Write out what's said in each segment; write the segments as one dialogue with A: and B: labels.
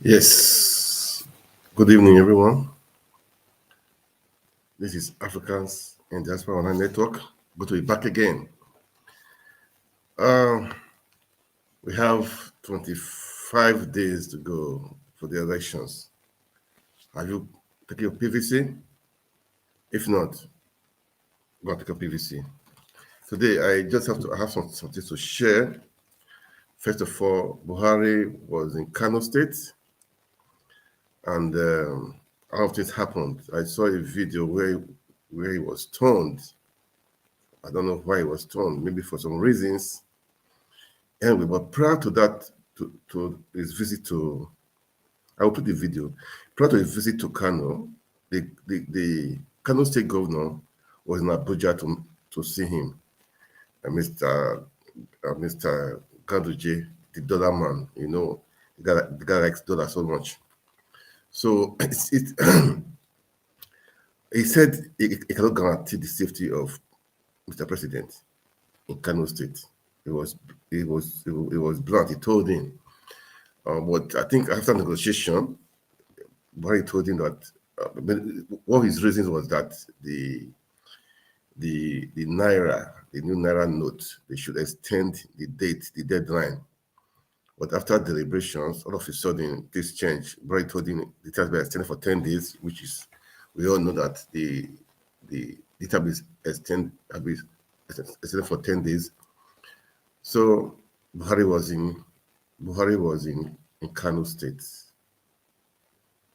A: Yes. Good evening, everyone. This is Africans in Diaspora Online Network. Good to be back again. We have 25 days to go for the elections. Have you taken your PVC? If not, go and take a PVC. Today, I just have something to share. First of all, Buhari was in Kano State, and all of this happened. I saw a video where he was stoned. I don't know why he was stoned, maybe for some reasons. Anyway, but prior to that, to his visit to, I will put the video. Prior to his visit to Kano, the Kano State governor was in Abuja to see him, Mr. Ganduje, the dollar man. You know, the guy likes dollar so much. So he said he cannot guarantee the safety of Mr. President in Kano State. It was blunt. He told him, but I think after negotiation, Buhari told him that one of his reasons was that the naira, the new naira note, they should extend the deadline. But after deliberations, all of a sudden this changed. Buhari told him the time be extended for 10 days, which is, we all know that the time is extended for 10 days. So Buhari was in Kano State,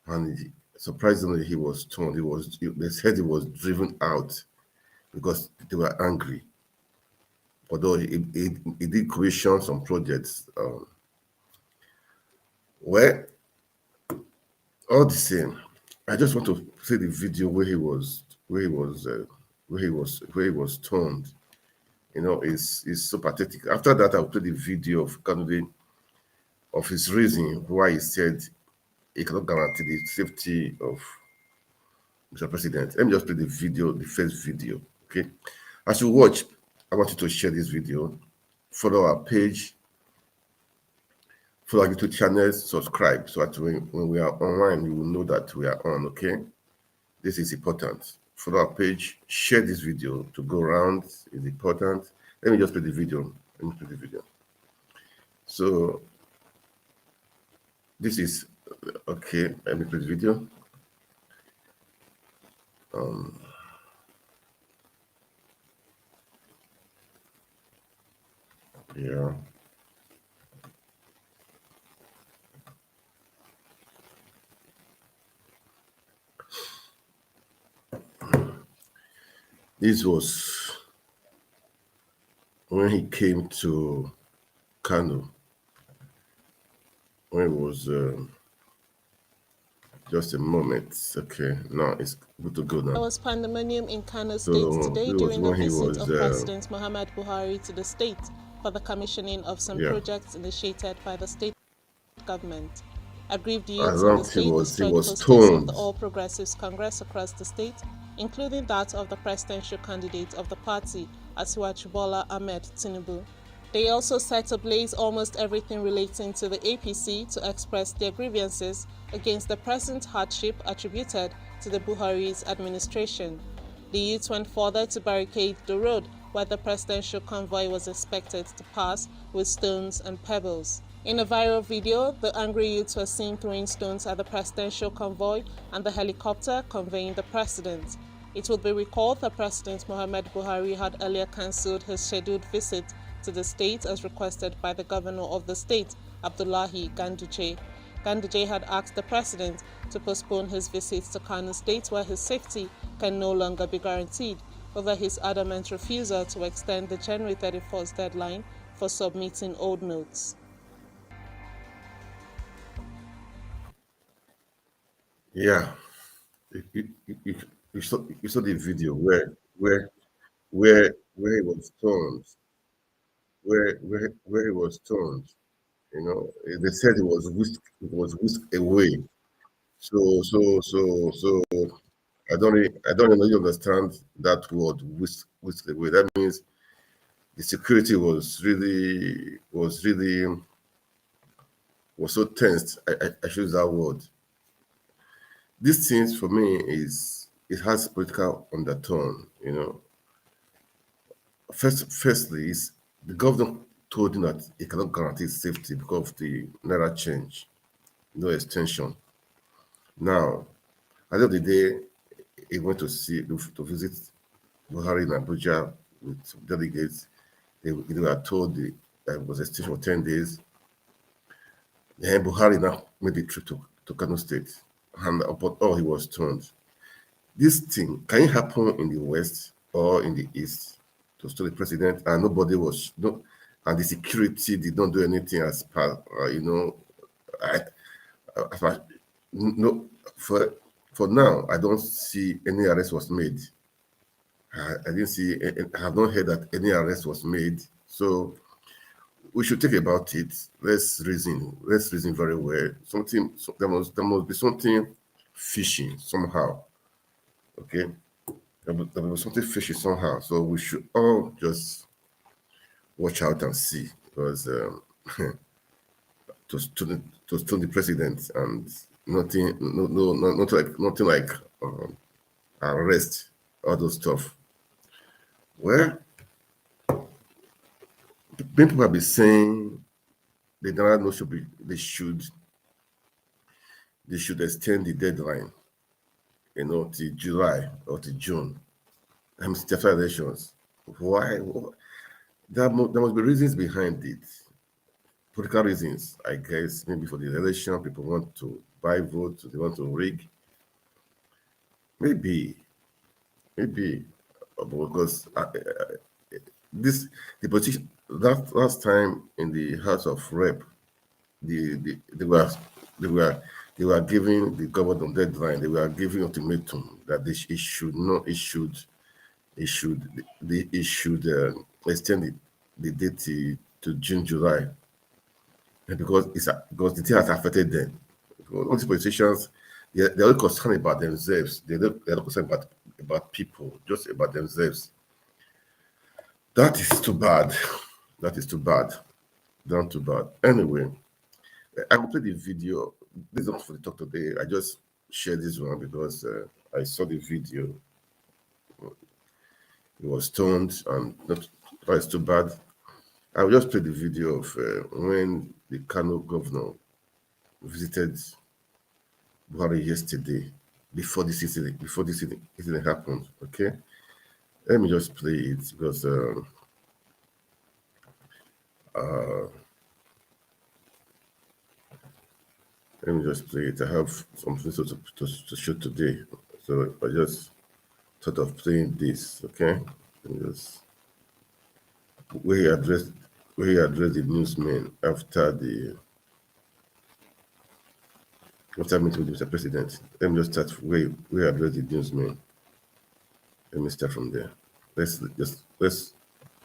A: and surprisingly he was stoned. They said he was driven out because they were angry. Although he did commission some projects. Well, all the same, I just want to see the video where he was stoned. You know, is so pathetic. After that, I'll play the video of Kano of his reason why he said he cannot guarantee the safety of Mr. President. Let me just play the video, the first video. Okay. As you watch, I want you to share this video, follow our page, follow our YouTube channel, subscribe, so that when we are online, you will know that we are on. Okay. This is important. Follow our page, share this video to go around. Is important. Let me just play the video. So this is okay. Let me play the video. Yeah. This was when he came to Kano, when it was just a moment. Okay, now it's good to go now.
B: There was pandemonium in Kano State today during the visit of President Muhammad Buhari to the state for the commissioning of some projects initiated by the state government. Aggrieved youths in the state destroyed posters of the All Progressives Congress across the state, including that of the presidential candidate of the party, Asiwaju Bola Ahmed Tinubu. They also set ablaze almost everything relating to the APC to express their grievances against the present hardship attributed to the Buhari's administration. The youth went further to barricade the road where the presidential convoy was expected to pass with stones and pebbles. In a viral video, the angry youths were seen throwing stones at the presidential convoy and the helicopter conveying the president. It will be recalled that President Muhammad Buhari had earlier cancelled his scheduled visit to the state as requested by the governor of the state, Abdullahi Ganduje. Ganduje had asked the president to postpone his visit to Kano State where his safety can no longer be guaranteed over his adamant refusal to extend the January 31st deadline for submitting old notes.
A: Yeah, you saw the video where he was stoned, where he was stoned. You know, they said it was whisked away. So I don't really understand that word whisked away. That means the security was so tense. I choose that word. These things for me it has political undertone, you know. Firstly, is the governor told him that he cannot guarantee safety because of the naira change, no extension. Now, at the end of the day, he went to visit Buhari in Abuja with delegates. They were told that it was extension for 10 days. Then Buhari now made the trip to Kano State, and upon all he was turned. This thing, can it happen in the West or in the East to stop the president and nobody was, no, and the security did not do anything as per, no, for now, I don't see any arrest was made. I have not heard that any arrest was made. So we should think about it. Let's reason very well. There must be something fishy somehow. Okay, there was something fishy somehow. So we should all just watch out and see, because to stone the president and nothing like arrest, all those stuff. Well, people have been saying the naira note they should extend the deadline, to July or to June. After elections. Why? There must be reasons behind it. Political reasons, I guess. Maybe for the election, people want to buy votes, they want to rig. Maybe, because the politician that last time in the House of Rep, they were giving the government deadline. They were giving ultimatum that it should extend the date to June, July, because the thing has affected them. All these politicians, they're only concerned about themselves. They're not concerned about people, just about themselves. That is too bad. Down too bad. Anyway, I will play the video. This is not for the talk today. I just shared this one because I saw the video. It was stoned and it's too bad. I will just play the video of when the Kano governor visited Buhari yesterday, before this incident happened. Okay, let me just play it because let me just play it. I have something to shoot today, so I just thought of playing this. Okay, where he addressed the newsmen after meeting with Mr. President. Let me just start where he addressed the newsmen. Let me start from there. Let's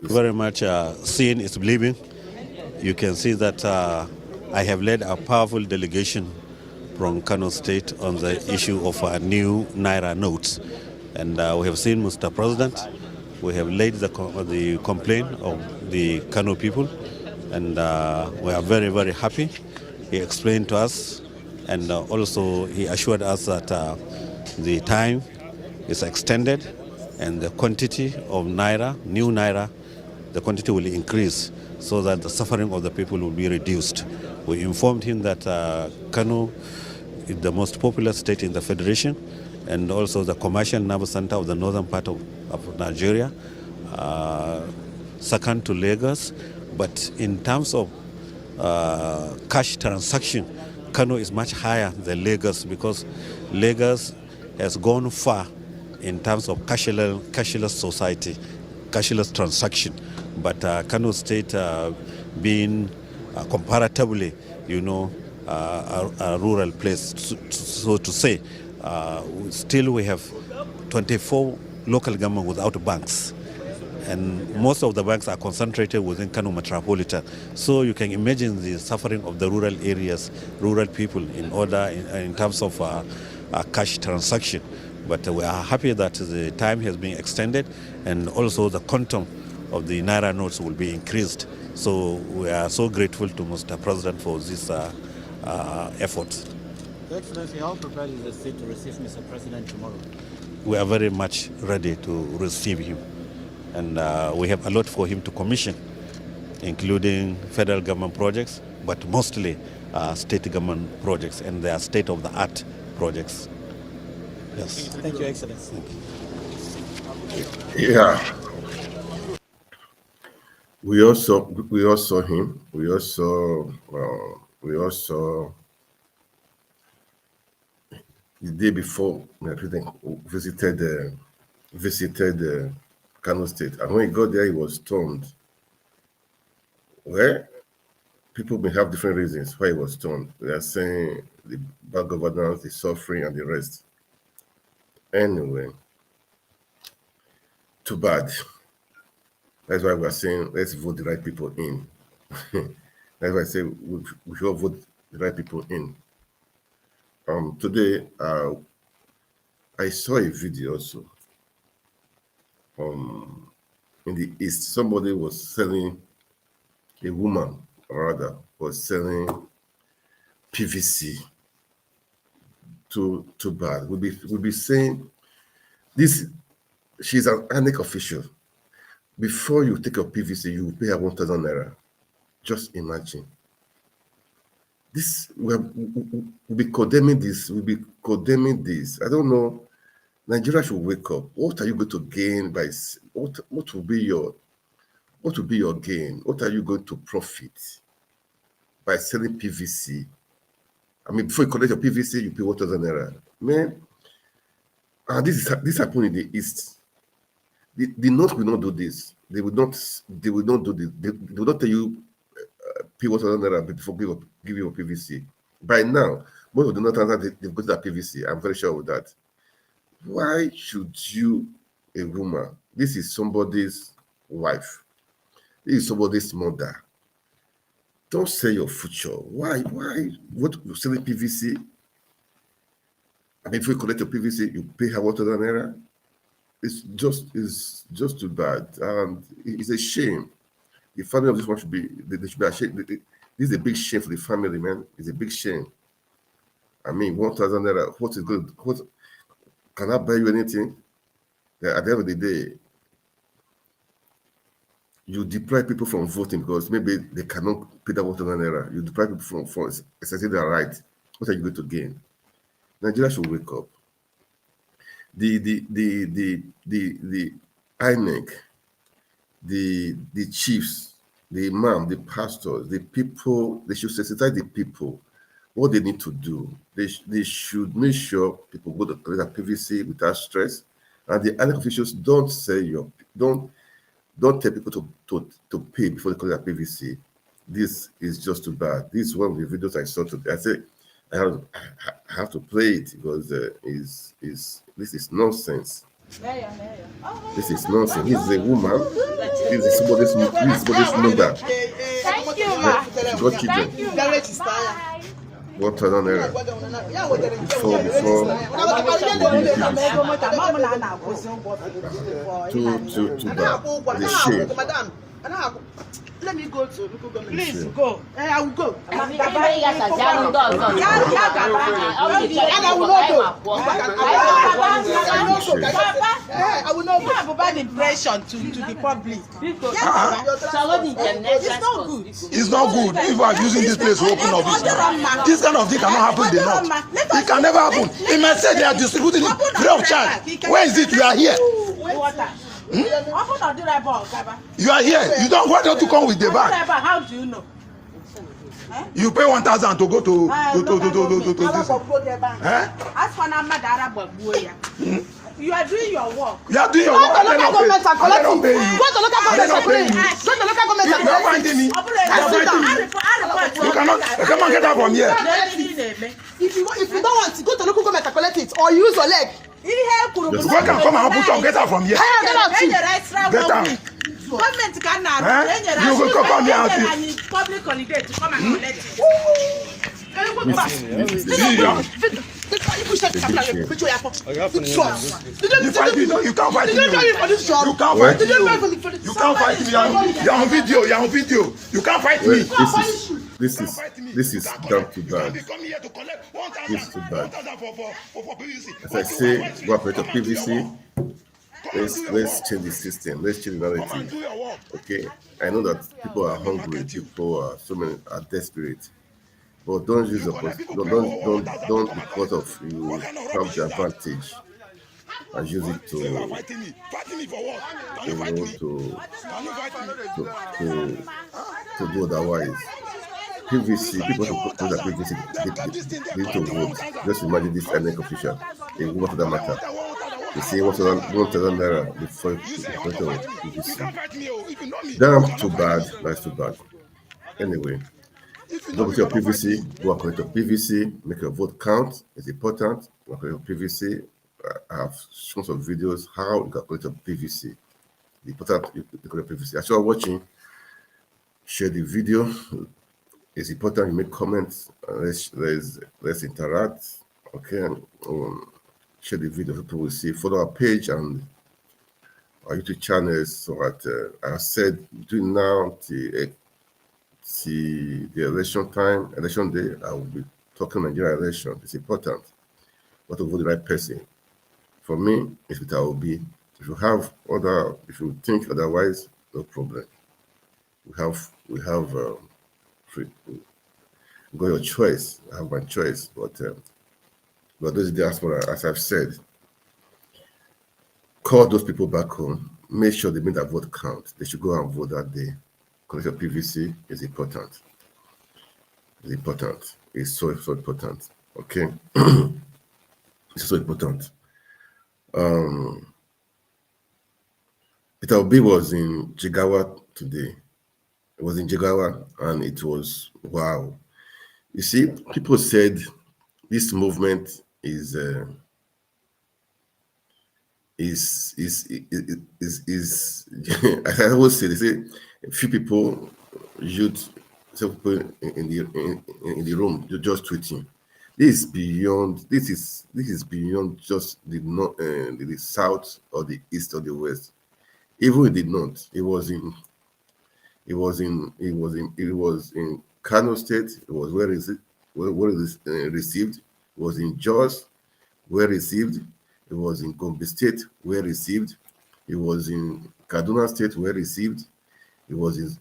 C: very much seeing is believing. You can see that I have led a powerful delegation from Kano State on the issue of a new Naira notes. And we have seen Mr. President. We have laid the complaint of the Kano people. And we are very, very happy. He explained to us, and also he assured us that the time is extended and the quantity of Naira, new Naira, the quantity will increase so that the suffering of the people will be reduced. We informed him that Kano is the most popular state in the Federation and also the commercial nerve center of the northern part of Nigeria, second to Lagos. But in terms of cash transaction, Kano is much higher than Lagos because Lagos has gone far in terms of cashless society, cashless transaction. But Kano State being comparatively, a rural place, so to say, still we have 24 local government without banks. And most of the banks are concentrated within Kano Metropolitan. So you can imagine the suffering of the rural areas, rural people in terms of cash transaction. But we are happy that the time has been extended and also the quantum of the Naira notes will be increased. So we are so grateful to Mr. President for this efforts.
D: Your Excellency, how prepared is the state to receive Mr. President tomorrow?
C: We are very much ready to receive him. And we have a lot for him to commission, including federal government projects, but mostly state government projects, and they are state-of-the-art projects. Yes.
D: Thank you, Excellency.
A: Yeah. We also saw him. We also the day before my president visited Kano State, and when he got there, he was stunned. Well, people may have different reasons why he was stunned. They are saying the bad governance, the suffering, and the rest. Anyway, too bad. That's why we are saying let's vote the right people in. That's why I say we should vote the right people in. Today, I saw a video also. In the East, somebody was selling, a woman rather, was selling PVC. Too bad. We'll be saying this. She's an INEC official. Before you take your PVC, you will pay her 1,000 naira. Just imagine. This we'll be condemning this. We'll be condemning this. I don't know. Nigeria should wake up. What are you going to gain by what will be your gain? What are you going to profit by selling PVC? I mean, before you collect your PVC, you pay 1,000 naira. Man, and this happened in the East. The North will not do this. They will not do this. They will not tell you pay 1,000 naira before give you a PVC. By now, most of the Northerners they've got that PVC. I'm very sure of that. Why should you, a woman? This is somebody's wife. This is somebody's mother. Don't sell your future. Why? What you selling PVC? I mean, if you collect your PVC, you pay her 1,000 naira. It's just too bad, and it's a shame. The family of this one should be ashamed. This is a big shame for the family, man. It's a big shame. I mean, 1,000 naira. What is good? What can I buy you anything? At the end of the day, you deprive people from voting because maybe they cannot pay that 1,000 naira. You deprive people from exercising their right. What are you going to gain? Nigeria should wake up. The INEC, the chiefs, the imam, the pastors, the people, they should sensitize the people what they need to do. They should make sure people go to collect a PVC without stress, and the INEC officials don't tell people to pay before they collect a PVC. This is just too bad. This is one of the videos I saw today. I said I have to play it because this is nonsense. This is nonsense. This is a woman. This is somebody's mother.
E: Thank you, ma.
A: She got children. 1,000 naira. Before too bad. It's a shame.
E: Let me go to local government.
B: Please go.
E: I will go.
B: I will not have a bad impression to the public.
E: It's not good.
F: It's not good if we are using this place to open up this kind of thing cannot happen in the North. It can never happen. It might say they are distributing it free of charge. Where is it? We are here. You are here. You don't want to come with the bag.
B: How do you know?
F: You pay 1,000 to go to this.
B: You are doing your work.
F: You are doing your work.
E: Go to local government and collect it.
F: Go to
E: local government and collect it.
F: You are finding me. You cannot. Come on, get out from here.
E: If you don't want to go to local government and collect it, or use your leg.
F: Come and put some. Get out from here. Get out.
B: Government cannot.
F: You will come here.
B: Public holiday to come and collect it.
F: fight me, no, you can't fight me. You can't fight me. You can't fight me. You're on video. You're on video. You can't fight me.
A: This is down to bad. This is too bad. As I say, go operate a PVC. Let's change the system. Let's change the narrative. Okay, I know that people are hungry. People are are desperate. But don't use the don't because of you have the advantage and use it to to do otherwise. PVC, people who put the PVC they need to vote. Just imagine this NEC official. They vote for that matter. They say 1,000 naira before PVC. Damn, too bad. That's too bad. Anyway. Don't put your PVC, go according to PVC, make your vote count. It's important. Go according to PVC. I have shown some videos how you can according to PVC. The important according to PVC. As you are watching, share the video. It's important you make comments. Let's interact. Okay, share the video so people will see. Follow our page and our YouTube channels. So that I said between now till see the election day, I will be talking Nigeria election. It's important. What to vote the right person. For me, it's what I will be. If you think otherwise, no problem. We have free. Got your choice. I have my choice, but those diaspora, as I've said, call those people back home. Make sure they make their vote count. They should go and vote that day. Because your PVC is important. It's important. It's so important. Okay. It's so important. Peter Obi was in Jigawa today. It was in Jigawa and it was wow. You see, people said this movement is as I always say, they say a few people, some people in the room, you're just tweeting. This is beyond just the north, the south or the east or the west. Even in the north, it was in Kano State. It was where it received. It was in Jos, where received. It was in Gombe State, where received. It was in Kaduna State, where received. It was in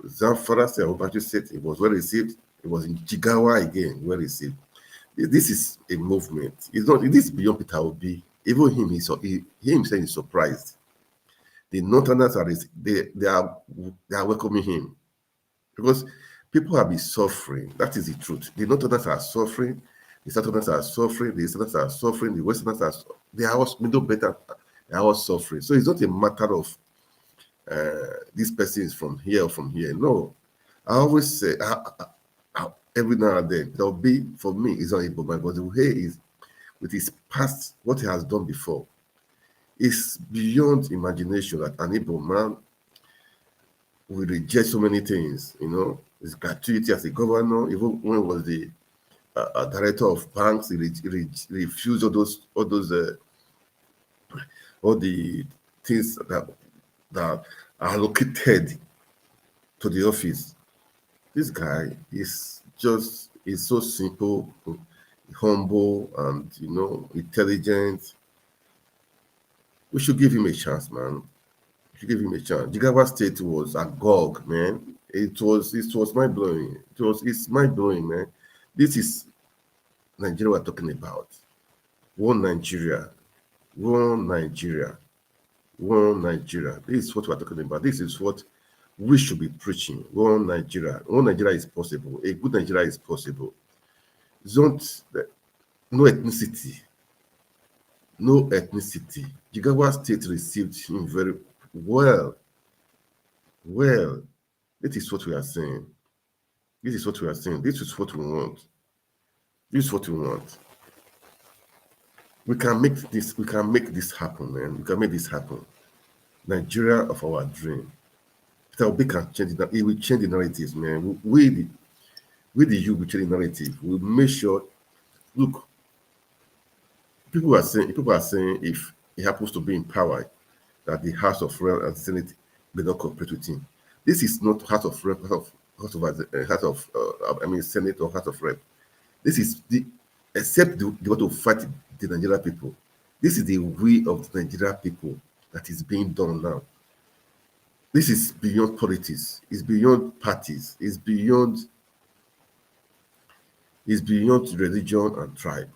A: Zamfara State, Obatu State. It was where received. It was in Jigawa again, where received. This is a movement. It's not. This is beyond Peter Obi. Even him, he himself is surprised. The Northerners are welcoming him because people have been suffering. That is the truth. The Northerners are suffering. The Southerners are suffering. The Easterners are suffering. The Westerners they are all middle better. They are all suffering. So it's not a matter of this person is from here or from here. No, I always say every now and then there'll be for me is not able, but the way is with his past, what he has done before, is beyond imagination. That an able man will reject so many things. You know, his gratuity as a governor, even when he was the director of banks, he refused all the things that are allocated to the office. This guy is so simple, humble, and intelligent. We should give him a chance, man. We should give him a chance. Jigawa State was agog, man. It was mind blowing. It's mind blowing, man. This is Nigeria we're talking about. One Nigeria. One Nigeria. One Nigeria. This is what we're talking about. This is what we should be preaching. One Nigeria. One Nigeria is possible. A good Nigeria is possible. No ethnicity. No ethnicity. Jigawa State received him very well. Well, this is what we are saying. This is what we are saying. This is what we want. This is what we want. We can make this. We can make this happen, man. We can make this happen. Nigeria of our dream. Peter Obi can change it. It will change the narratives, man. We the youth will change the narrative. We'll make sure Look, people are saying if he happens to be in power, that the House of Rep and Senate may not cooperate with him. This is not House of Rep, Senate or House of Rep. This is except they want to fight the Nigerian people. This is the will of the Nigerian people that is being done now. This is beyond politics. It's beyond parties. It's beyond religion and tribe.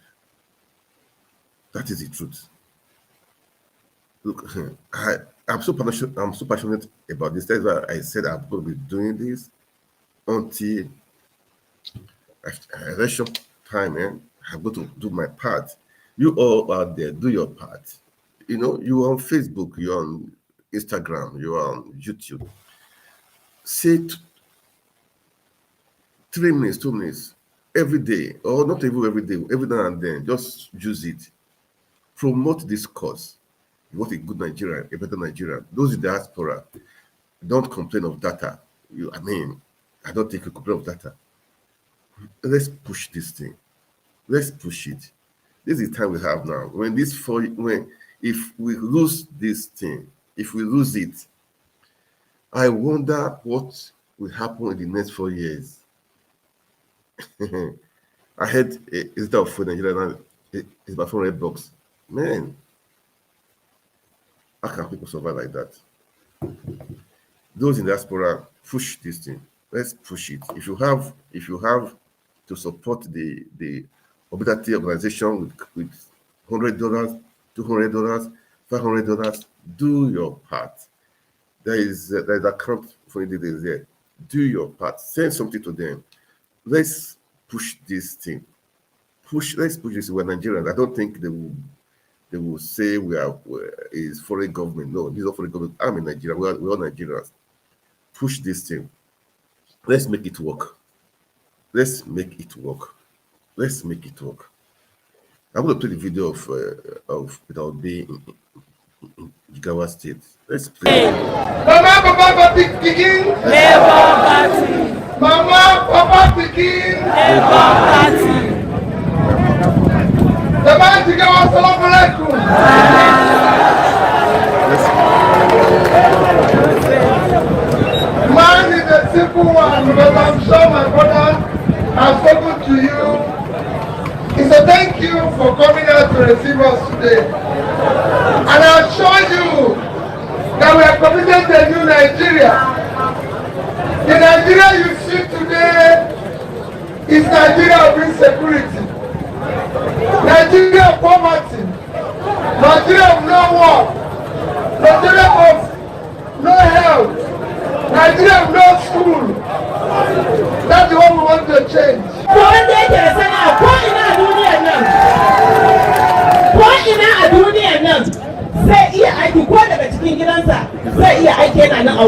A: That is the truth. Look, I'm so passionate about this. That's why I said I'm going to be doing this until election time, man. I'm going to do my part. You all out there, do your part. You know, you're on Facebook, you're on Instagram, you're on YouTube. Say 3 minutes, 2 minutes, every day, or not even every day, every now and then, just use it. Promote this cause. You want a good Nigerian, a better Nigerian. Those in the diaspora, don't complain of data. I don't think you complain of data. Let's push this thing. Let's push it. This is the time we have now. If we lose this thing, if we lose it, I wonder what will happen in the next 4 years. I had a of for Nigeria. It's about 400 bucks. Man, how can people survive like that? Those in diaspora, push this thing. Let's push it. If you have to support the mobility organization with $100, $200, $500, do your part. There is a account for you there. Do your part. Send something to them. Let's push this thing. Let's push this. We're Nigerians. I don't think they will say is foreign government. No, this is not foreign government. I'm in Nigeria. We're all Nigerians. Push this thing. Let's make it work. Let's make it work. Let's make it work. I'm going to play the video of it will be in Jigawa State. Let's play.
F: Papa, Pikin.
G: Labour Party.
F: Mama, Papa, Pikin.
G: Labour Party.
F: Jigawa, Assalamu alaikum. Mine is a simple one, because I'm sure my brother has spoken to you. It's a thank you for coming out to receive us today. And I assure you that we are committed to a new Nigeria. The Nigeria you see today is Nigeria of insecurity, Nigeria of poverty, Nigeria of no work, Nigeria of no health, Nigeria of no school. That's what we want to change.
G: Zai iya aiki ko daga cikin gidansa zai iya aiki yana nan a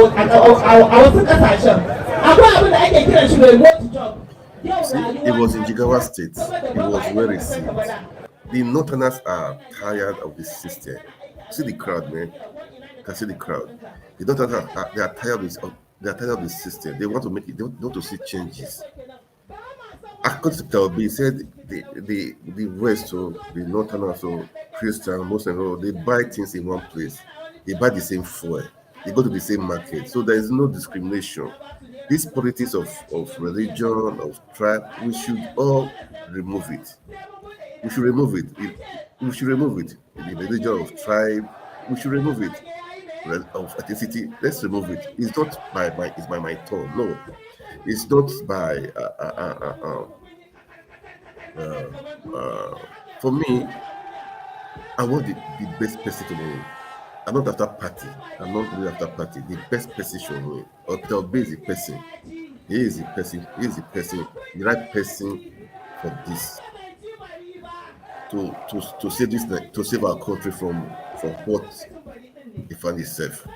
G: wasu kasashen. Akwai abin da ake kiran shi remote job.
A: It was in Jigawa State. It was well received. The Northerners are tired of this system. See the crowd, man. You can see the crowd. The Northerners they are tired of this system. They want to make it. They want to see changes. According to Talbi, said the West, so the Northerners, so Christian, Muslim, they buy things in one place. They buy the same fuel. They go to the same market. So there is no discrimination. This politics of religion, of tribe, we should all remove it. We should remove it. We should remove it. The religion of tribe, we should remove it. Of ethnicity, let's remove it. It's not by my tone. No, it's not by. For me, I want the best person to win. I'm not after party. I'm not really after party. The best person should win. Or there'll be the person. He is the person. He is the person. The right person for this. To save this, to save our country from what it found itself.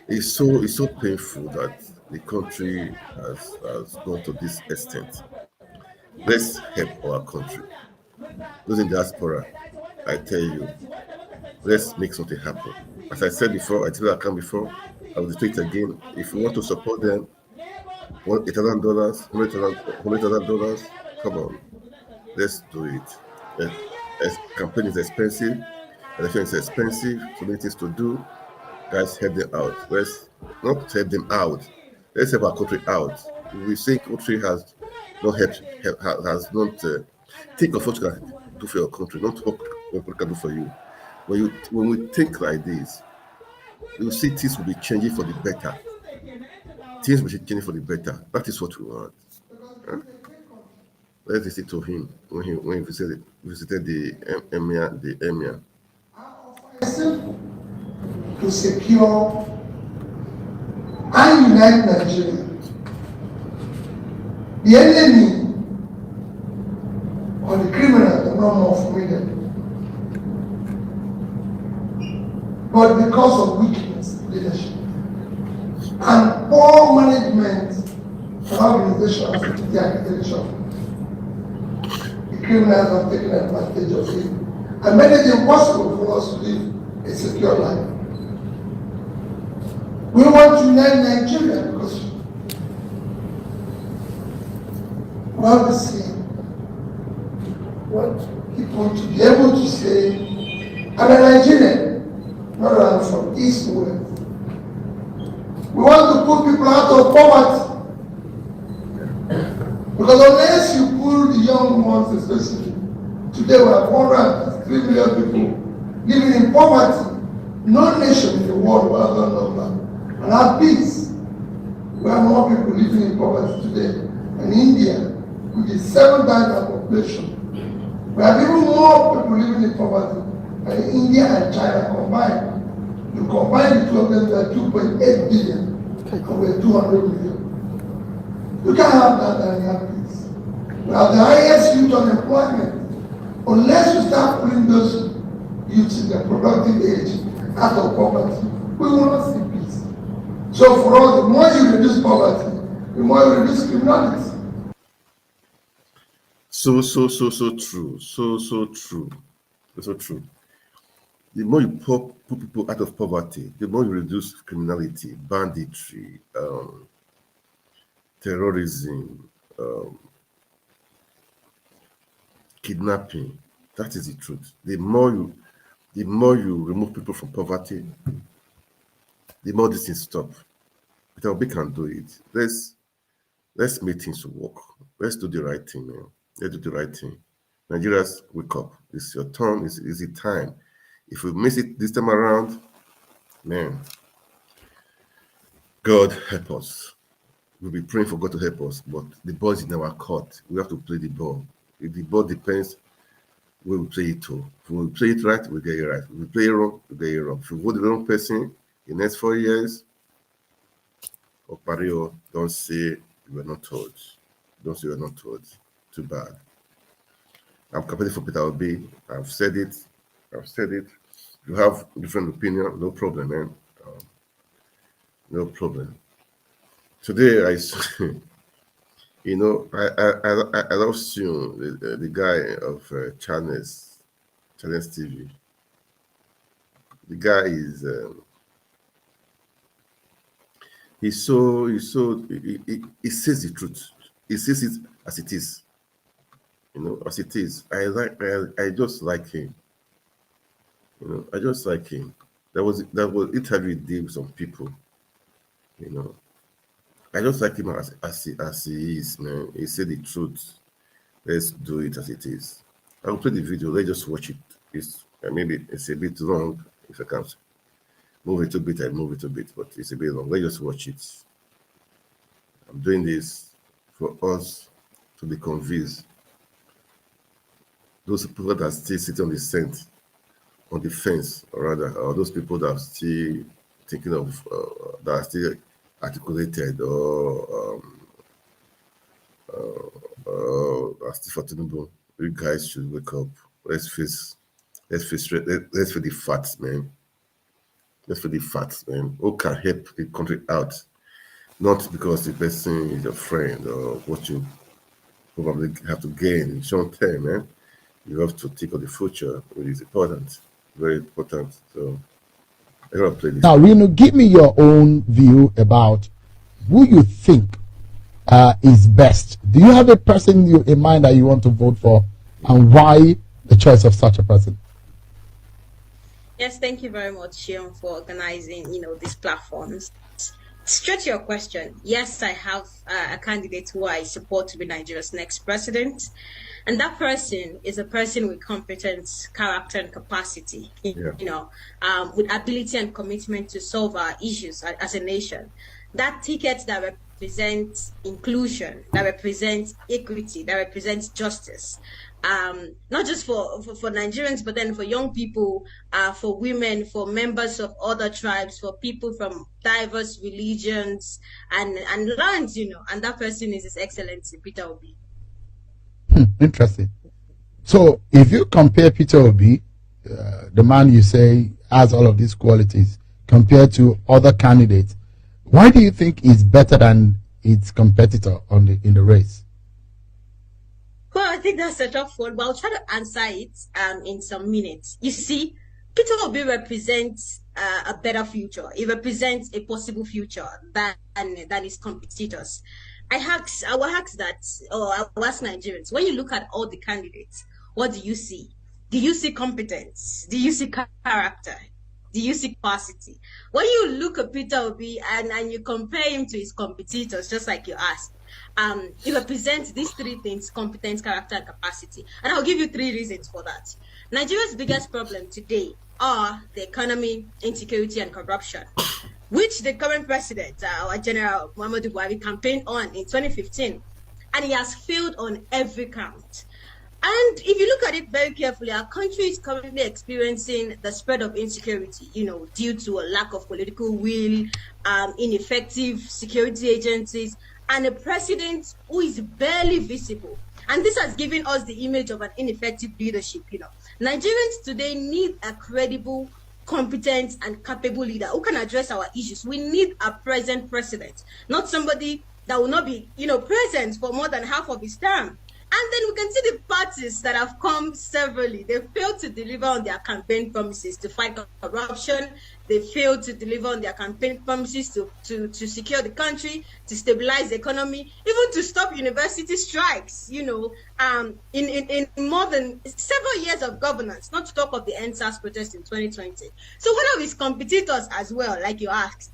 A: It's so painful that the country has gone to this extent. Let's help our country. Those in diaspora, I tell you, let's make something happen. As I said before, I told I can before, I will repeat again. If you want to support them, $8,000, $100,000, come on. Let's do it. Campaign is expensive. Election is expensive. So many things to do. Guys, help them out. Let's not help them out. Let's help our country out. We say country has not helped, has not think of what you can do for your country, not what you can do for you. When we think like this, you see things will be changing for the better. Things will be changing for the better. That is what we want. Huh? Let's listen to him when he visited the emir.
F: To secure and unite Nigeria. The enemy or the criminals are not more familiar. But because of weakness, leadership, and poor management of organizations in the architecture, the criminals have taken advantage of it and made it impossible for us to live a secure life. We want to unite Nigeria because we want to see, we want people to be able to say, I'm a Nigerian, not I'm from east to west. We want to put people out of poverty. Because unless you pull the young ones, especially, today we have 103 million people living in poverty. No nation in the world will have that number and have peace. We have more people living in poverty today. And India, with its 7 times our population, we have even more people living in poverty than India and China combined. You combine the two of them, they are 2.8 billion, and we're 200 million. You can't have that and have peace. We have the highest youth unemployment. Unless you start putting those youths in their productive age out of poverty, we will not see peace. So for us, the more you reduce poverty, the more you reduce criminality.
A: So true. So true. The more you put people out of poverty, the more you reduce criminality, banditry, terrorism, kidnapping. That is the truth. The more you remove people from poverty, the more this things stop. But we can do it. Let's make things work. Let's do the right thing, man. Let's do the right thing. Nigerians, wake up. It's your turn. It's the time. If we miss it this time around, man, God help us. We'll be praying for God to help us, but the ball is in our court. We have to play the ball. If the ball depends, we will play it too. If we play it right, we'll get it right. If we play it wrong, we'll get it wrong. If we vote the wrong person in the next 4 years, Opario, don't say you were not told. Don't say you were not told. Too bad. I'm campaigning for Peter Obi. I've said it. You have different opinion, no problem, man. No problem. Today, I love Seun, the guy of Channels TV. The guy is he says the truth. He says it as it is. As it is. I just like him. I just like him. That was interview he did with some people. I just like him as he is, man. He said the truth. Let's do it as it is. I'll play the video. Let's just watch it. Maybe it's a bit long. If I can move it a bit, I move it a bit, but it's a bit long. Let's just watch it. I'm doing this for us to be convinced. Those people that are still sitting on the fence, or those people that are still thinking of, that are still articulated or are still fathomable. You guys should wake up. Let's face the facts, man. Let's face the facts, man. Who can help the country out? Not because the person is your friend or what you probably have to gain in short term, man. You have to think of the future, which is important, very important. So, I'm gonna play this.
H: Now, Rinu, give me your own view about who you think is best. Do you have a person in mind that you want to vote for and why the choice of such a person?
I: Yes, thank you very much, Seun, for organizing, these platforms. Straight to your question, yes, I have a candidate who I support to be Nigeria's next president. And that person is a person with competence, character, and capacity, with ability and commitment to solve our issues as a nation. That ticket that represents inclusion, that represents equity, that represents justice. Not just for Nigerians, but then for young people, for women, for members of other tribes, for people from diverse religions and lands, and that person is His Excellency Peter Obi.
H: Interesting. So if you compare Peter Obi, the man you say has all of these qualities, compared to other candidates, why do you think he's better than its competitor in the race?
I: Well, I think that's a tough one, but I'll try to answer it in some minutes. You see, Peter Obi represents a better future. It represents a possible future than his competitors. I will ask Nigerians, when you look at all the candidates, what do you see? Do you see competence? Do you see character? Do you see capacity? When you look at Peter Obi and you compare him to his competitors, just like you asked, he represents these three things: competence, character, and capacity. And I'll give you 3 reasons for that. Nigeria's biggest problem today are the economy, insecurity, and corruption, which the current president, our General Muhammadu Buhari, campaigned on in 2015, and he has failed on every count. And if you look at it very carefully, our country is currently experiencing the spread of insecurity, due to a lack of political will, ineffective security agencies, and a president who is barely visible. And this has given us the image of an ineffective leadership. Nigerians today need a credible, competent, and capable leader who can address our issues. We need a present president, not somebody that will not be, present for more than half of his term. And then we can see the parties that have come severally. They failed to deliver on their campaign promises to fight corruption. They failed to deliver on their campaign promises to secure the country, to stabilize the economy, even to stop university strikes, in more than several years of governance, not to talk of the NSAS protest in 2020. So one of his competitors as well, like you asked,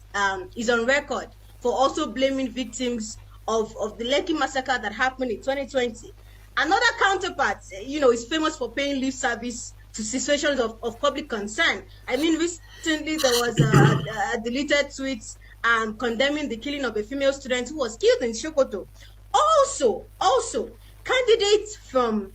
I: is on record for also blaming victims of the Lekki massacre that happened in 2020. Another counterpart, is famous for paying lip service to situations of public concern. I mean, recently there was a deleted tweet condemning the killing of a female student who was killed in Sokoto. Also, candidates from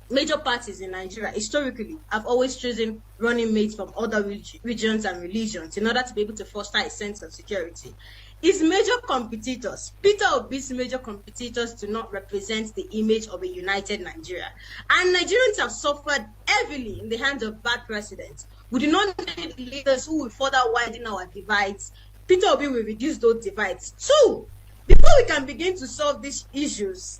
I: major parties in Nigeria historically have always chosen running mates from other regions and religions in order to be able to foster a sense of security. His major competitors, Peter Obi's major competitors, do not represent the image of a united Nigeria. And Nigerians have suffered heavily in the hands of bad presidents. We do not need leaders who will further widen our divides. Peter Obi will reduce those divides. 2, before we can begin to solve these issues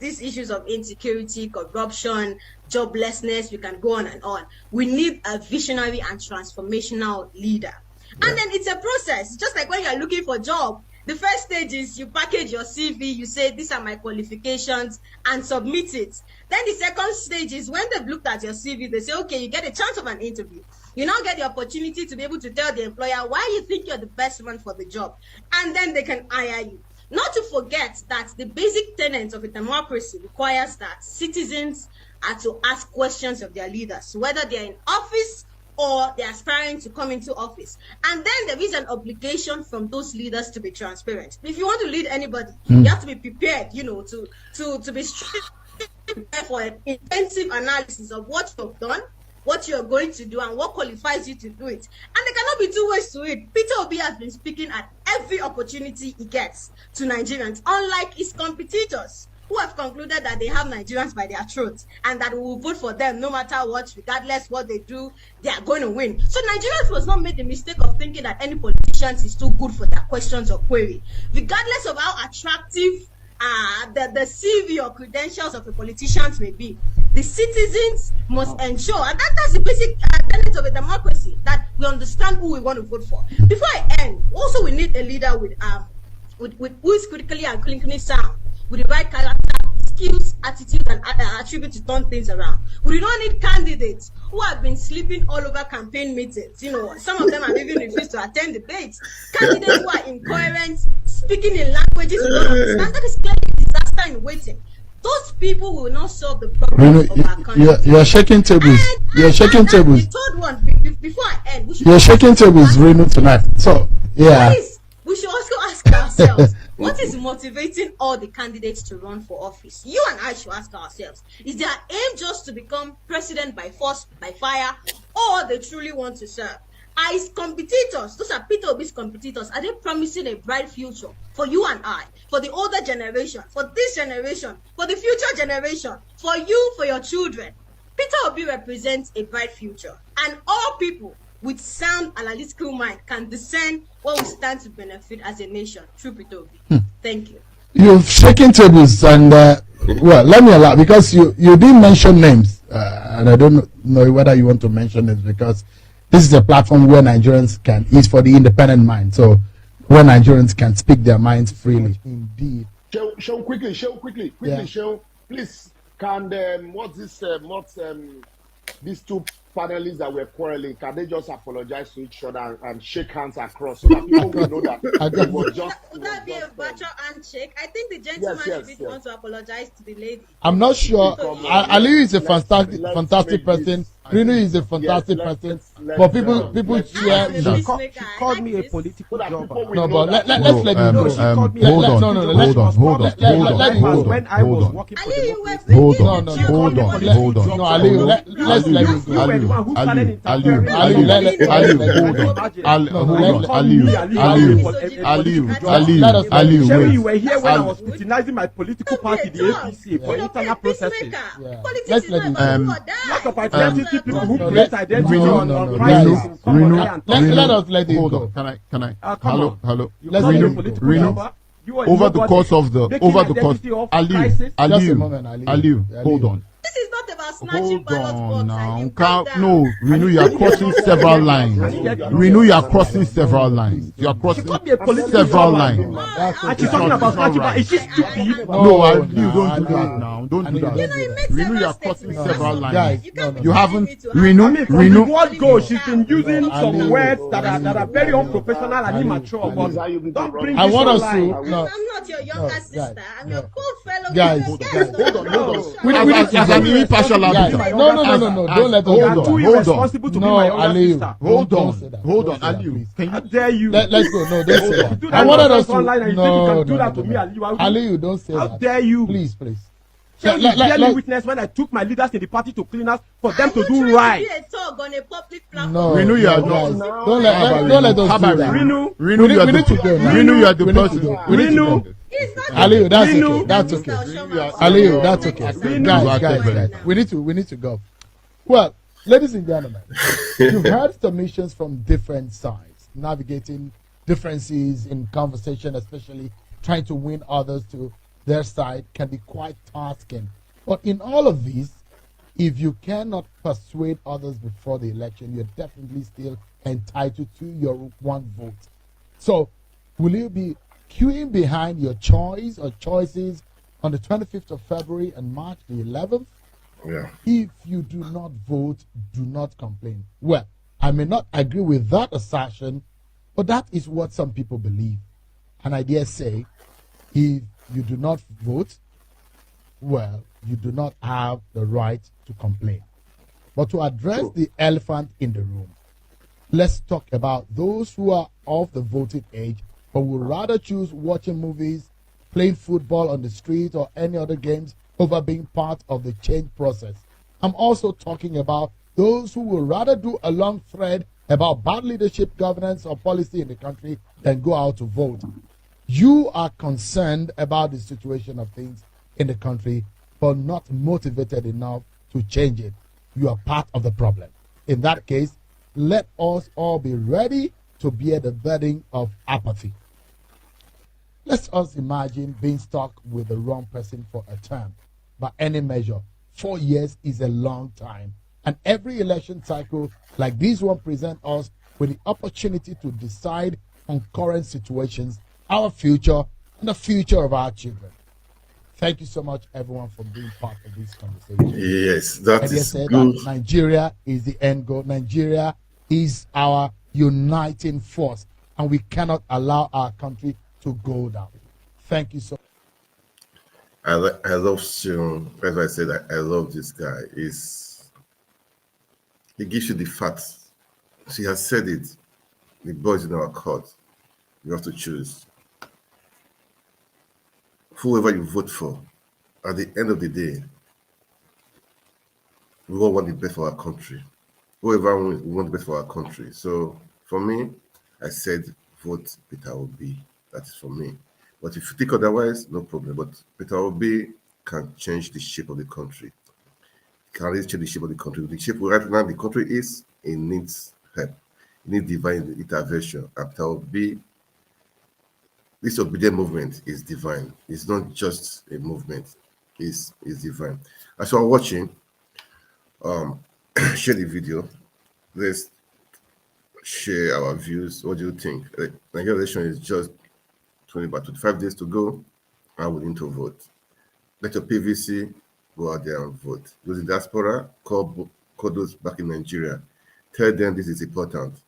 I: of insecurity, corruption, joblessness, we can go on and on. We need a visionary and transformational leader. Yeah. And then it's a process, just like when you're looking for a job. The first stage is you package your CV, you say, these are my qualifications, and submit it. Then the second stage is when they've looked at your CV, they say, okay, you get a chance of an interview. You now get the opportunity to be able to tell the employer why you think you're the best one for the job. And then they can hire you. Not to forget that the basic tenets of a democracy requires that citizens are to ask questions of their leaders, whether they're in office or they're aspiring to come into office. And then there is an obligation from those leaders to be transparent. If you want to lead anybody, you have to be prepared, to be prepared for an intensive analysis of what you've done, what you're going to do, and what qualifies you to do it. And there cannot be 2 ways to it. Peter Obi has been speaking at every opportunity he gets to Nigerians, unlike his competitors, who have concluded that they have Nigerians by their throats and that we will vote for them no matter what, regardless what they do, they are going to win. So Nigerians must not make the mistake of thinking that any politicians is too good for their questions or query. Regardless of how attractive the CV or credentials of the politicians may be, the citizens must ensure, and that's the basic tenet of a democracy, that we understand who we want to vote for. Before I end, also we need a leader with who is critically and clinically sound, with the right character, skills, attitude, and attribute to turn things around. We do not need candidates who have been sleeping all over campaign meetings. You know, some of them have even refused to attend debates. Candidates who are incoherent, speaking in languages we don't understand. That is clearly disaster in waiting. Those people will not solve the problems of our country.
H: You're shaking tables. You're shaking tables.
I: The third one, before I end,
H: you're shaking tables, Rinu, tonight. So, yeah.
I: Please, we should also ask ourselves, what is motivating all the candidates to run for office? You and I should ask ourselves, is their aim just to become president by force, by fire, or they truly want to serve? Are his competitors, those are Peter Obi's competitors, are they promising a bright future for you and I, for the older generation, for this generation, for the future generation, for you, for your children? Peter Obi represents a bright future, and all people with sound analytical mind can discern what we stand to benefit as a nation through Peter Obi. Thank you.
H: You've shaken tables, and well, let me allow, because you didn't mention names, and I don't know whether you want to mention it, because this is a platform where Nigerians can, is for the independent mind, so where Nigerians can speak their minds freely. Indeed.
J: Show quickly,
H: Yeah.
J: show, please. Can these two panelists that were quarreling, can they just apologize to each other and shake hands across so that people will know that it was just?
I: Would that be a virtual handshake? I think the gentleman should be the one to apologize to the lady.
H: I'm not sure. Ali is a fantastic person. Rinu is a fantastic person. But people share.
D: She called me a political jobber.
H: No, but let's let him go.
D: Hold on.
H: No, Ali, let's let him go.
D: Sherry, you were here when I was scrutinizing my political party, the APC, for internal processes.
H: Let's let him go.
D: Lot of identity people who create identity on crisis.
H: Let us let him
K: Hold
H: go.
K: on. Can I?
D: Hello.
H: Let's
D: Rinu,
H: let him
D: political
H: go.
D: jobber.
K: Over the course of the Aliu, hold on.
I: This is not about snatching
K: Hold
I: ballot
K: on
I: box.
K: now. No, Rinu, you are crossing several lines. Rinu, you are crossing several lines. You are crossing several lines.
D: And she's talking about snatching ballot. Is she stupid?
K: No, Aliu, don't do that now. Don't do that. Rinu, you are crossing several lines. You haven't, Rinu.
D: What goes? She's been using some words that are very unprofessional and immature. But don't bring
H: I
D: this
H: want us
D: online.
H: to.
I: I'm not your younger sister. I'm your co-fellow.
H: Guys,
K: Hold on.
H: We need to
K: As an impartial arbiter.
H: No. Don't let us
D: You are
H: do
D: too
H: that.
D: irresponsible to be my younger
H: Aliu.
D: sister.
K: Hold
H: Don't say
K: on,
H: that.
K: hold
H: Don't
K: on,
H: say that,
K: Aliu.
H: please.
D: How dare you?
H: Let's go. No, don't say that.
D: Do
H: I
D: that
H: wanted us to.
D: online and you think you can do that to me, Aliu.
H: Aliu, don't say
D: How
H: that.
D: dare you?
H: Please.
D: Shall you barely witness when I took my leaders in the party to clean house for them to do right?
I: A talk on a public platform.
H: No,
K: Rinu, you are
H: guys,
K: not.
H: don't let us do that.
D: Rinu,
K: Rinu, you are
H: we need to go now.
K: Rinu, you are the
H: We need to
K: person.
H: go. We need to go.
I: It's not
H: Aliu, that's
D: Rinu.
H: okay. That's okay.
I: Aliu,
H: Aliu, that's okay.
K: Rinu.
H: Guys, we need to go. Well, ladies and gentlemen, you've heard submissions from different sides, navigating differences in conversation, especially trying to win others to their side, can be quite tasking. But in all of these, if you cannot persuade others before the election, you're definitely still entitled to your one vote. So, will you be queuing behind your choice or choices on the 25th of February and March the 11th?
A: Yeah.
H: If you do not vote, do not complain. Well, I may not agree with that assertion, but that is what some people believe. And I dare say, if you do not vote, well, you do not have the right to complain. But to address the elephant in the room, let's talk about those who are of the voting age but would rather choose watching movies, playing football on the street, or any other games over being part of the change process. I'm also talking about those who would rather do a long thread about bad leadership, governance, or policy in the country than go out to vote. You are concerned about the situation of things in the country, but not motivated enough to change it. You are part of the problem. In that case, let us all be ready to bear the burden of apathy. Let's us imagine being stuck with the wrong person for a term. By any measure, 4 years is a long time. And every election cycle like this one presents us with the opportunity to decide on current situations, our future, and the future of our children. Thank you so much, everyone, for being part of this conversation.
A: Yes, that
H: Eddie
A: is
H: said
A: good.
H: that Nigeria is the end goal. Nigeria is our uniting force, and we cannot allow our country to go down. Thank you so much.
A: I love Seun. As I said, I love this guy. He gives you the facts. She has said it. The boys in our court. You have to choose. Whoever you vote for, at the end of the day, we all want the best for our country. Whoever we want the best for our country. So for me, I said vote Peter Obi. That is for me. But if you think otherwise, no problem. But Peter Obi can change the shape of the country. Can really change the shape of the country. The shape right now the country is, it needs help. It needs divine intervention. And Peter Obi, this obedient movement is divine. It's not just a movement. It's divine. As you're watching, share the video. Let's share our views. What do you think? Nigeria election is just about 25 days to go. I would need to vote. Let your PVC go out there and vote. Those in diaspora, call those back in Nigeria. Tell them this is important.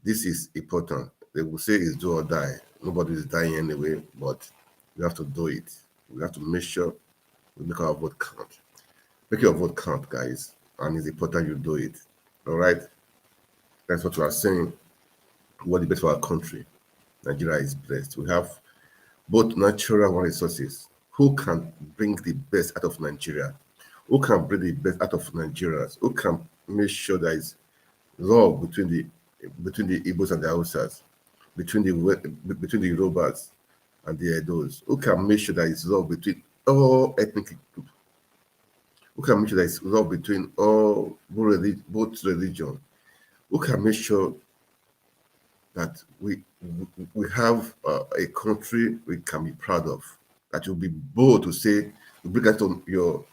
A: This is important. They will say it's do or die. Nobody is dying anyway, but we have to do it. We have to make sure we make our vote count. Make your vote count, guys. And it's important you do it. All right? That's what we are saying. What the best for our country. Nigeria is blessed. We have both natural resources. Who can bring the best out of Nigeria? Who can bring the best out of Nigerians? Who can make sure there is love between the Igbos and the Hausas, between the Yorubas and the Edos? Who can make sure there is love between all ethnic groups? Who can make sure there is love between all both religions? Who can make sure that we have a country we can be proud of? That you'll be bold to say, you bring out on your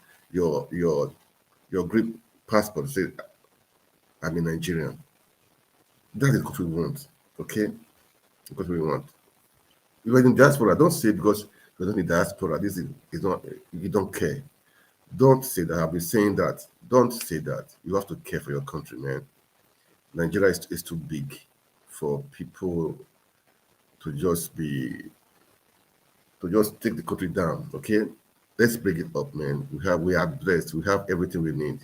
A: Greek passport, say, I'm a Nigerian. That is what we want, okay? Because we want. You are in diaspora, don't say because you're not in diaspora, this is not, you don't care. Don't say that. I've been saying that. Don't say that. You have to care for your country, man. Nigeria is too big for people to just take the country down, okay? Let's break it up, man. We are blessed. We have everything we need.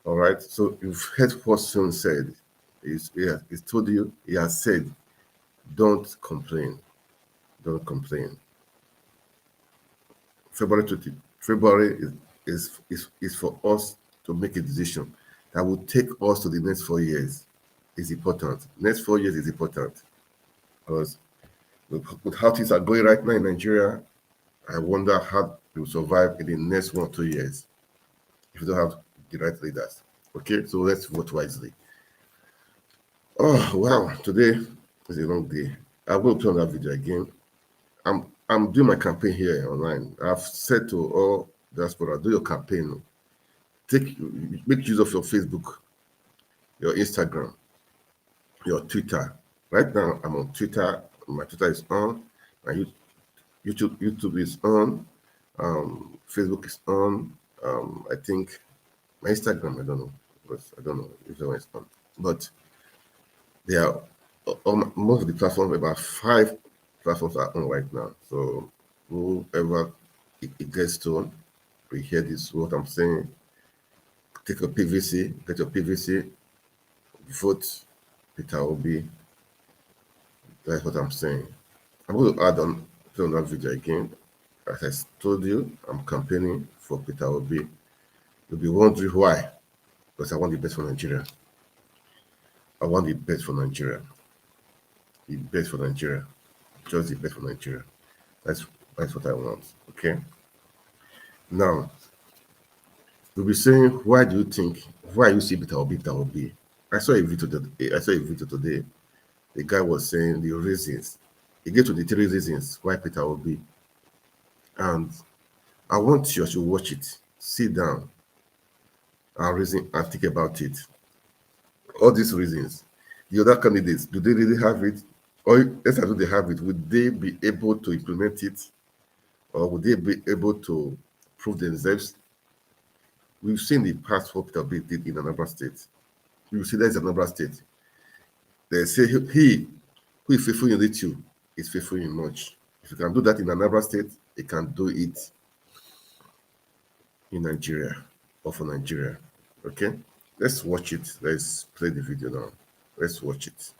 A: All right. So you've heard what Seun said. He's told you. He has said, don't complain. Don't complain. February is for us to make a decision that will take us to the next 4 years. It's important. Next 4 years is important because with how things are going right now in Nigeria, I wonder how we will survive in the next 1 or 2 years if we don't have the right leaders. Okay, so let's vote wisely. Oh wow, today is a long day. I will turn that video again. I'm doing my campaign here online. I've said to all diaspora, do your campaign. Make use of your Facebook, your Instagram, your Twitter. Right now, I'm on Twitter. My Twitter is on. My YouTube is on. Facebook is on. I think my Instagram, I don't know, because I don't know if that one is on. But they are on most of the platforms. About 5 platforms are on right now. So whoever it gets to, we hear this what I'm saying. Take your PVC, get your PVC, vote Peter Obi. That's what I'm saying. I'm going to add on that video again. As I told you, I'm campaigning for Peter Obi. You'll be wondering why. Because I want the best for Nigeria. I want the best for Nigeria. The best for Nigeria. Just the best for Nigeria. That's what I want. Okay? Now, you'll be saying, why you see Peter Obi? I saw a video today. The guy was saying the reasons. He gave to the 3 reasons why Peter Obi. And I want you to watch it. Sit down and reason and think about it. All these reasons. The other candidates, do they really have it? Or let's assume they have it. Would they be able to implement it? Or would they be able to prove themselves? We've seen the past what Peter Obi did in Anambra State. You see, there's Anambra State. They say he who is faithful in little is faithful in much. If you can do that in Anambra State, you can do it in Nigeria or for Nigeria. Okay? Let's watch it. Let's play the video now. Let's watch it.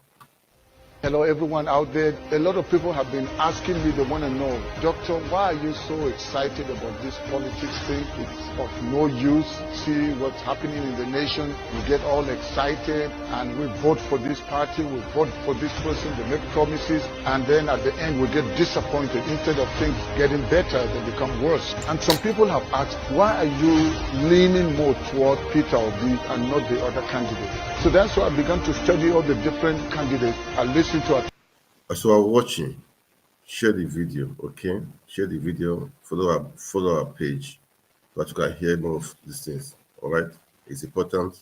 L: Hello everyone out there. A lot of people have been asking me, they want to know, Doctor, why are you so excited about this politics thing? It's of no use. See what's happening in the nation. We get all excited and we vote for this party, we vote for this person, they make promises, and then at the end we get disappointed. Instead of things getting better, they become worse. And some people have asked, why are you leaning more toward Peter Obi and not the other candidate? So that's why I began to study all the different candidates and listen to it.
A: So I'm watching. Share the video, okay? Share the video. Follow our page, so that you can hear more of these things. All right? It's important.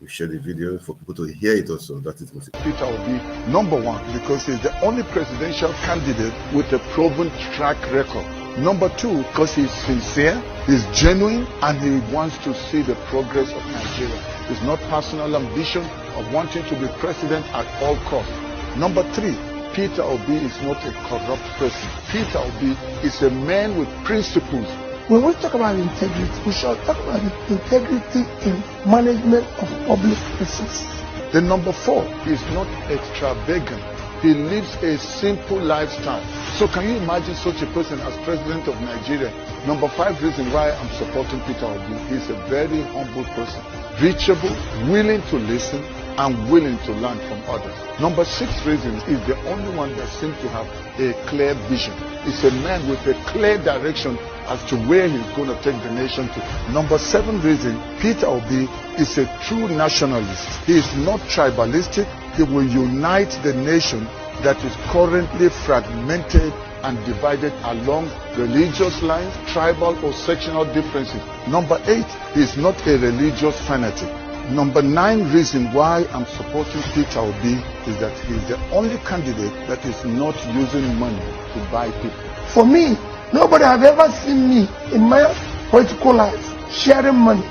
A: We share the video for people to hear it also. That is most important.
L: Peter Obi, number one, because he's the only presidential candidate with a proven track record. Number two, because he's sincere, he's genuine, and he wants to see the progress of Nigeria. It's not personal ambition of wanting to be president at all costs. Number three, Peter Obi is not a corrupt person. Peter Obi is a man with principles.
F: When we talk about integrity, we should talk about the integrity in management of public resources.
L: The number four is not extravagant. He lives a simple lifestyle. So can you imagine such a person as president of Nigeria? Number five reason why I'm supporting Peter Obi. He's a very humble person, reachable, willing to listen, and willing to learn from others. Number six reason is the only one that seems to have a clear vision. He's a man with a clear direction as to where he's going to take the nation to. Number seven reason, Peter Obi is a true nationalist. He is not tribalistic. He will unite the nation that is currently fragmented and divided along religious lines, tribal or sectional differences. Number eight, he is not a religious fanatic. Number nine reason why I'm supporting Peter Obi is that he's the only candidate that is not using money to buy people.
F: For me, nobody have ever seen me in my political life sharing money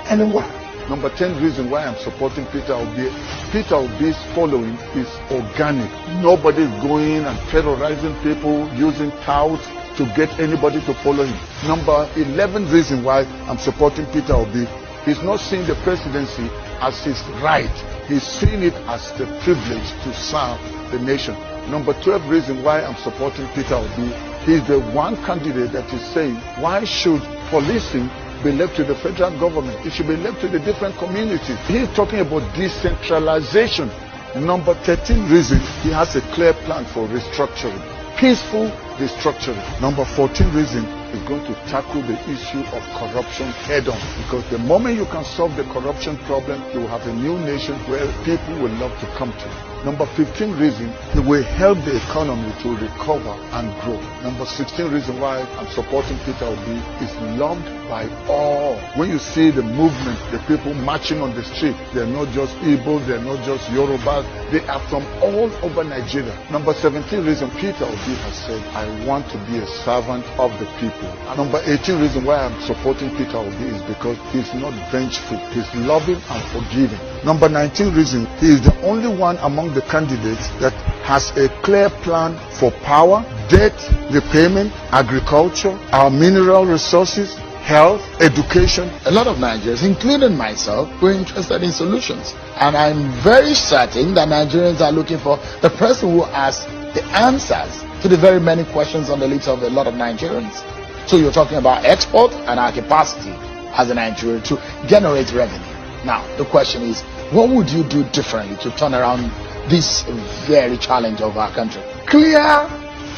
F: anywhere.
L: Number 10 reason why I'm supporting Peter Obi. Peter Obi's following is organic. Nobody is going and terrorizing people using touts to get anybody to follow him. Number 11 reason why I'm supporting Peter Obi. He's not seeing the presidency as his right. He's seeing it as the privilege to serve the nation. Number 12 reason why I'm supporting Peter Obi. He's the one candidate that is saying, why should policing be left to the federal government? It should be left to the different communities. He's talking about decentralization. Number 13 reason, he has a clear plan for restructuring, peaceful restructuring. Number 14 reason, is going to tackle the issue of corruption head on, because the moment you can solve the corruption problem, you will have a new nation where people will love to come to. Number 15 reason, he will help the economy to recover and grow. Number 16 reason why I'm supporting Peter Obi is loved by all. When you see the movement, the people marching on the street, they're not just Igbo, they're not just Yorubas, they are from all over Nigeria. Number 17 reason, Peter Obi has said, I want to be a servant of the people. Number 18 reason why I'm supporting Peter Obi is because he's not vengeful, he's loving and forgiving. Number 19 reason, he is the only one among the candidates that has a clear plan for power, debt repayment, agriculture, our mineral resources, health, education.
H: A lot of Nigerians, including myself, were interested in solutions. And I'm very certain that Nigerians are looking for the person who has the answers to the very many questions on the lips of a lot of Nigerians. So you're talking about export and our capacity as a Nigerian to generate revenue. Now, the question is, what would you do differently to turn around this very challenge of our country?
F: Clear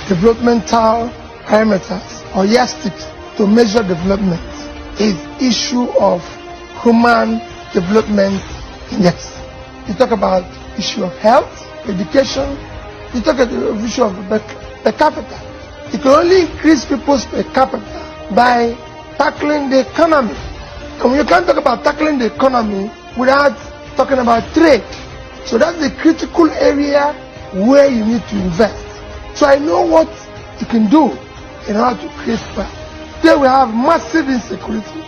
F: developmental parameters or yardsticks to measure development is issue of human development index. You talk about issue of health, education, you talk about the issue of per capita. You can only increase people's per capita by tackling the economy. And you can't talk about tackling the economy without talking about trade. So that's the critical area where you need to invest. So I know what you can do in order to create wealth. Today we have massive insecurity.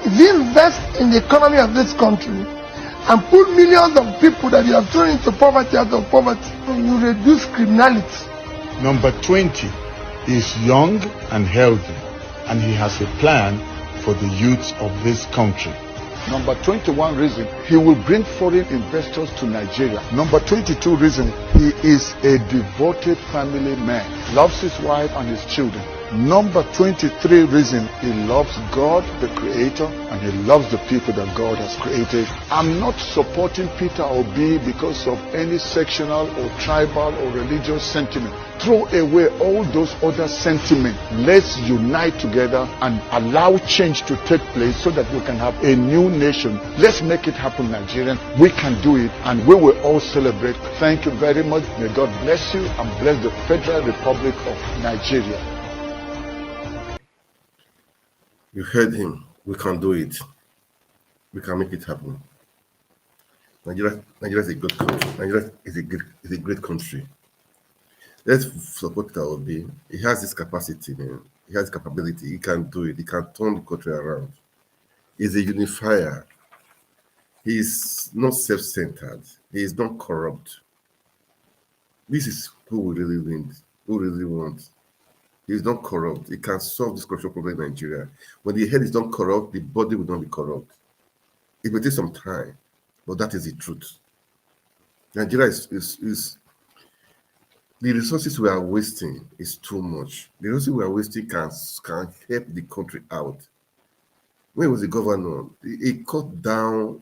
F: If you invest in the economy of this country and put millions of people that you have thrown into poverty out of poverty, you reduce criminality.
L: Number 20 is young and healthy, and he has a plan for the youth of this country. Number 21 reason, he will bring foreign investors to Nigeria. Number 22 reason, he is a devoted family man, loves his wife and his children. Number 23 reason, he loves God, the Creator, and he loves the people that God has created. I'm not supporting Peter Obi because of any sectional or tribal or religious sentiment. Throw away all those other sentiments. Let's unite together and allow change to take place so that we can have a new nation. Let's make it happen, Nigerians. We can do it, and we will all celebrate. Thank you very much. May God bless you and bless the Federal Republic of Nigeria.
A: You heard him. We can do it. We can make it happen. Nigeria is a good country. Nigeria is a great country. Let's support Peter Obi. He has this capacity, man. He has capability. He can do it. He can turn the country around. He's a unifier. He is not self-centered. He is not corrupt. This is who we really win. Who really want. He is not corrupt. He can solve this corruption problem in Nigeria. When the head is not corrupt, the body will not be corrupt. It will take some time, but that is the truth. Nigeria is the resources we are wasting is too much. The resources we are wasting can help the country out. When he was the governor, he cut down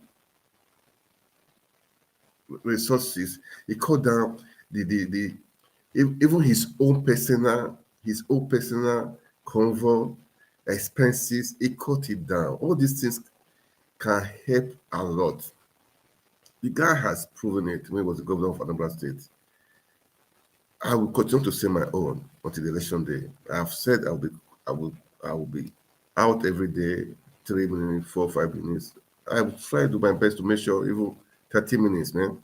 A: resources. He cut down even his own personal convoy expenses. He cut it down. All these things can help a lot. The guy has proven it when he was the governor of Anambra State. I will continue to say my own until the election day. I have said I will be out every day, 3 minutes, 4, 5 minutes. I will try to do my best to make sure even 30 minutes, man.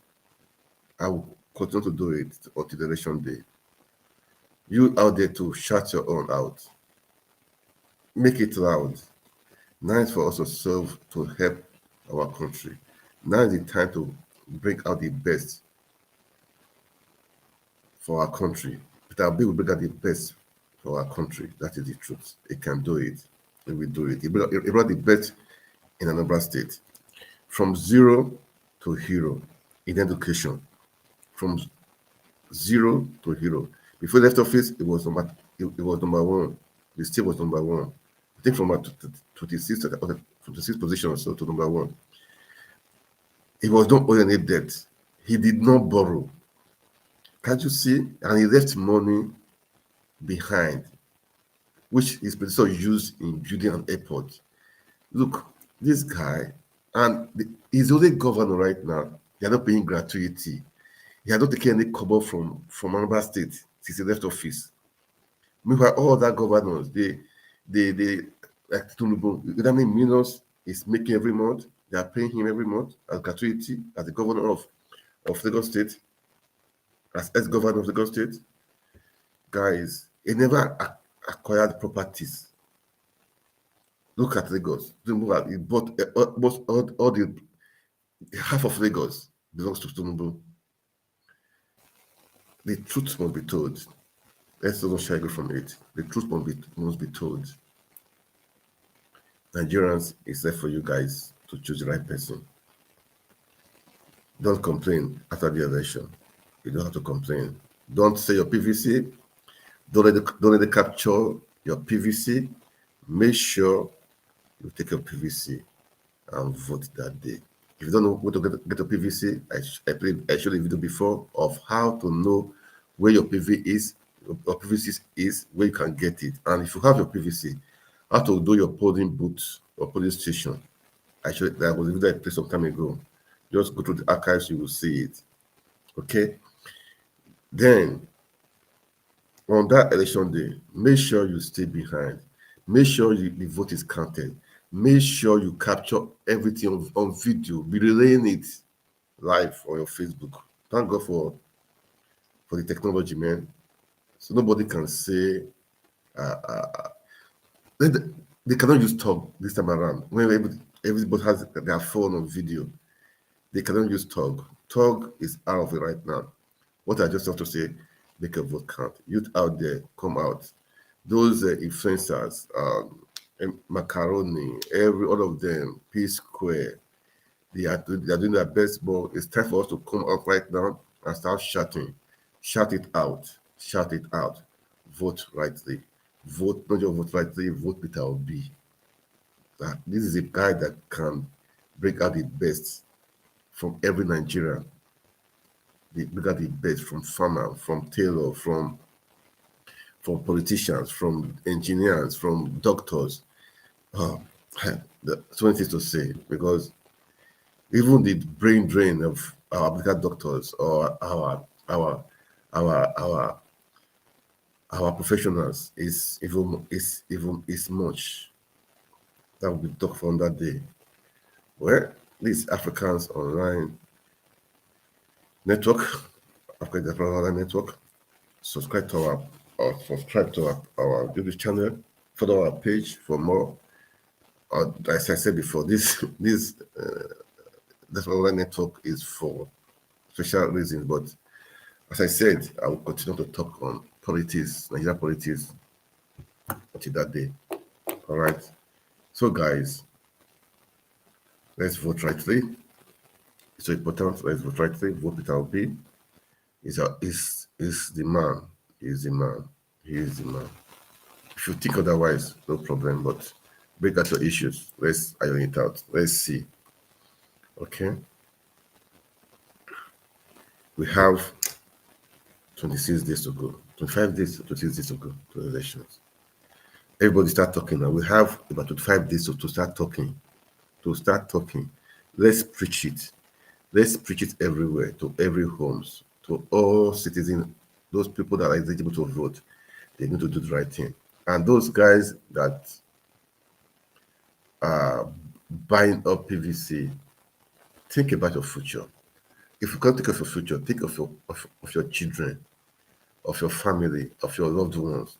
A: I will continue to do it until the election day. You out there to shout your own out. Make it loud. Now is for us to serve, to help our country. Now is the time to bring out the best for our country. Peter Obi will bring out the best for our country. That is the truth. He can do it. He will do it. He brought the best in Anambra State. From zero to hero in education. From zero to hero. Before he left office, it was number one. The state was number one. I think from 26 position or so to number one. He was not owing any debt. He did not borrow. Can't you see? And he left money behind, which his predecessor used in building an airport. Look, this guy, and he's only governor right now. They are not paying gratuity. He has not taken any kobo from Anambra State since he left office. Meanwhile, all other governors, they like Tinubu, you know how many millions he's making every month? They are paying him every month as gratuity as the governor of Lagos State, as ex-governor of Lagos State. Guys, he never acquired properties. Look at Lagos. He bought almost all the half of Lagos belongs to Tinubu. The truth must be told. Let's not shy away from it. The truth must be told. Nigerians, it's left for you guys to choose the right person. Don't complain after the election. You don't have to complain. Don't say your PVC. Don't let it capture your PVC. Make sure you take your PVC and vote that day. If you don't know where to get a PVC, I showed a video before of how to know where your PVC is, where you can get it. And if you have your PVC, how to do your polling booth or polling station. That was a video I played some time ago. Just go through the archives, you will see it. Okay? Then, on that election day, make sure you stay behind. Make sure the vote is counted. Make sure you capture everything on video. Be relaying it live on your Facebook. Thank God for the technology, man. So nobody can say They, they cannot use TOG this time around. When everybody has their phone on video, they cannot use TOG. TOG is out of it right now. What I just have to say, make a vote count. Youth out there, come out. Those influencers, Macaroni, all of them, P Square, they are doing their best, but it's time for us to come out right now and start shouting. Shout it out. Shout it out. Vote rightly. Vote, not just vote rightly, vote Peter Obi. This is a guy that can bring out the best from every Nigerian. Bring out the best from farmer, from tailor, from politicians, from engineers, from doctors. So many things to say, because even the brain drain of our medical doctors or our professionals is much. That will be talked for on that day. Well, this Africans Online Network, African Online Network, subscribe to our YouTube channel, follow our page for more. As I said before, this online network is for special reasons, but as I said, I will continue to talk on politics, Nigerian politics, until that day. All right. So, guys, let's vote rightly. It's so important. Let's vote rightly. Vote Peter Obi. Is the man. He is the man. He is the man. If you think otherwise, no problem. But break out your issues. Let's iron it out. Let's see. Okay. We have 26 days to go. 25 days, 26 days to go to the elections. Everybody start talking now. We have about 25 days to start talking. Let's preach it. Let's preach it everywhere, to every homes, to all citizens, those people that are eligible to vote. They need to do the right thing. And those guys that are buying up PVC, think about your future. If you can't think of your future, think of your children, of your family, of your loved ones.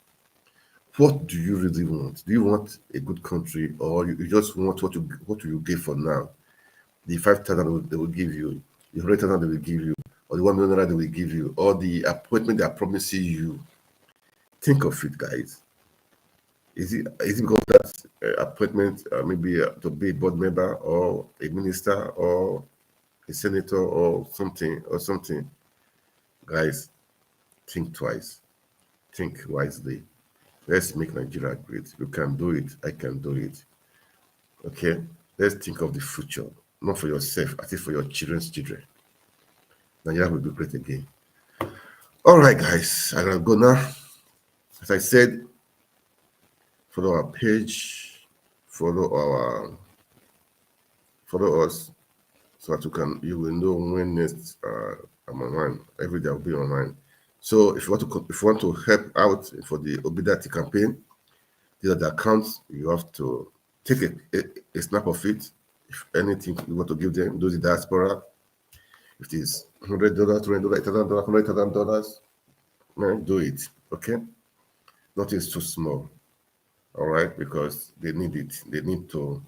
A: What do you really want? Do you want a good country, or you just want what you get for now? The 5,000 they will give you, the 100,000 they will give you, or the 1 million they will give you, or the appointment they are promising you. Think of it, guys. Is it because that appointment, maybe to be a board member or a minister or a senator or something? Guys, think twice. Think wisely. Let's make Nigeria great. You can do it. I can do it. Okay? Let's think of the future. Not for yourself, I think for your children's children. Nigeria will be great again. All right, guys. I'm going to go now. As I said, follow our page, follow us, so that you will know when next I'm online. Every day I'll be online. So if you want to help out for the Obidati campaign, these are the accounts. You have to take a snap of it. If anything you want to give them, do the diaspora. If it is $100, $200, $8,000, $100,000, man, do it. Okay? Nothing is too small. All right, because they need it. They need to.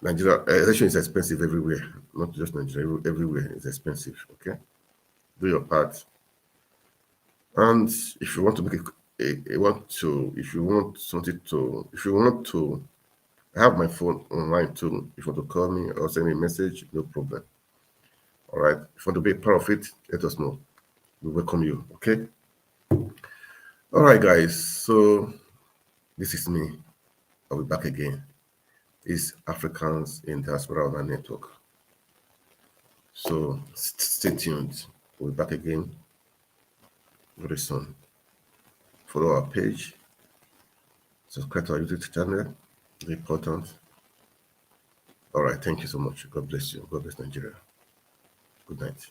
A: Nigeria election is expensive everywhere, not just Nigeria. Everywhere is expensive. Okay, do your part. And if you want to make if you want to have my phone online too. If you want to call me or send me a message, no problem. All right. If you want to be a part of it, let us know. We welcome you. Okay. All right, guys. So this is me. I'll be back again. It's Africans in Diaspora Online Network. So stay tuned. We'll be back again very soon. Follow our page. Subscribe to our YouTube channel. Very important. All right. Thank you so much. God bless you. God bless Nigeria. Good night.